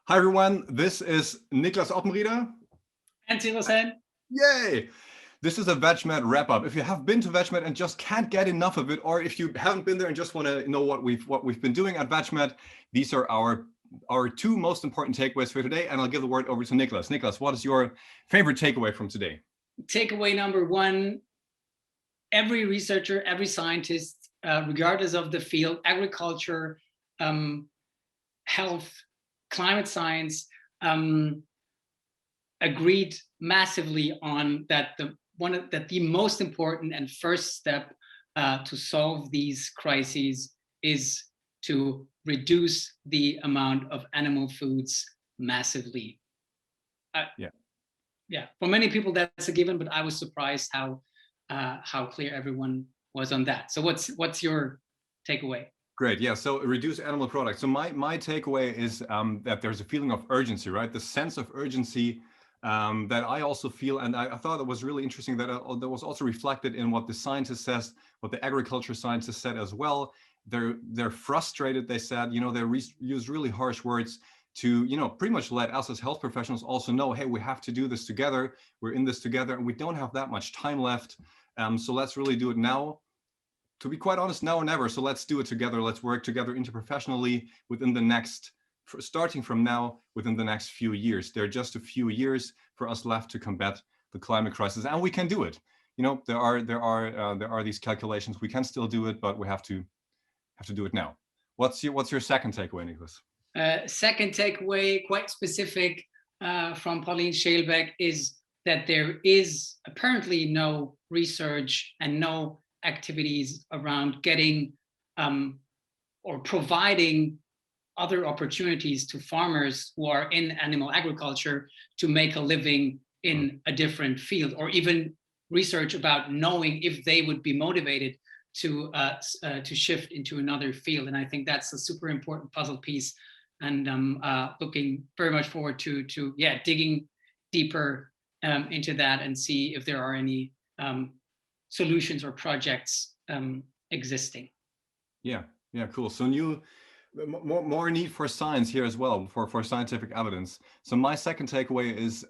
Hi everyone, this is Niklas Oppenrieder. And Cirus Henn. Yay! This is a VegMed wrap-up. If you have been to VegMed and just can't get enough of it, or if you haven't been there and just want to know what we've been doing at VegMed, these are our two most important takeaways for today. And I'll give the word over to Niklas. Niklas, what is your favorite takeaway from today? Takeaway number one: every researcher, every scientist, regardless of the field, agriculture, health, climate science, agreed massively on that the most important and first step to solve these crises is to reduce the amount of animal foods massively. Yeah. For many people that's a given, but I was surprised how clear everyone was on that. So what's your takeaway? Great. Yeah. So reduce animal products. So my takeaway is that there's a feeling of urgency, right? The sense of urgency that I also feel, and I thought it was really interesting that that was also reflected in what the scientist says, what the agriculture scientists said as well. They're frustrated. They said, they use really harsh words to, pretty much let us as health professionals also know, hey, we have to do this together. We're in this together, and we don't have that much time left. So let's really do it now. To be quite honest, now or never. So let's do it together. Let's work together interprofessionally within the next, starting from now, within the next few years. There are just a few years for us left to combat the climate crisis, and we can do it. There are these calculations. We can still do it, but we have to do it now. What's your second takeaway, Niklas? Second takeaway, quite specific, from Pauline Scheelbeck, is that there is apparently no research and no activities around getting or providing other opportunities to farmers who are in animal agriculture to make a living in a different field, or even research about knowing if they would be motivated to shift into another field. And I think that's a super important puzzle piece, and looking very much forward to digging deeper into that and see if there are any solutions or projects existing. Yeah, cool. So more need for science here as well, for scientific evidence. So my second takeaway is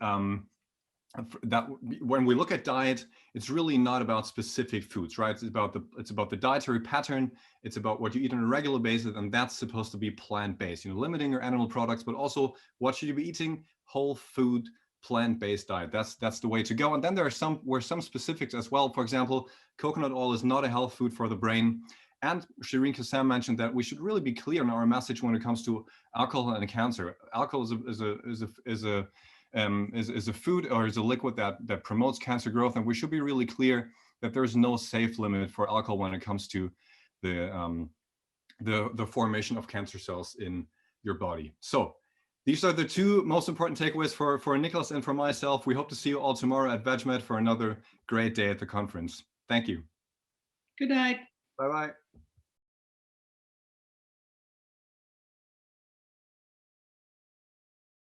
that when we look at diet, it's really not about specific foods, right? It's about the dietary pattern. It's about what you eat on a regular basis, and that's supposed to be plant-based. Limiting your animal products, but also what should you be eating? Whole food, plant-based diet. That's the way to go. And then there are some specifics as well. For example, coconut oil is not a health food for the brain. And Shireen Kassam mentioned that we should really be clear in our message when it comes to alcohol and cancer. Alcohol is a food, or is a liquid that promotes cancer growth, and we should be really clear that there's no safe limit for alcohol when it comes to the formation of cancer cells in your body. So these are the two most important takeaways for Niklas and for myself. We hope to see you all tomorrow at VegMed for another great day at the conference. Thank you. Good night. Bye-bye.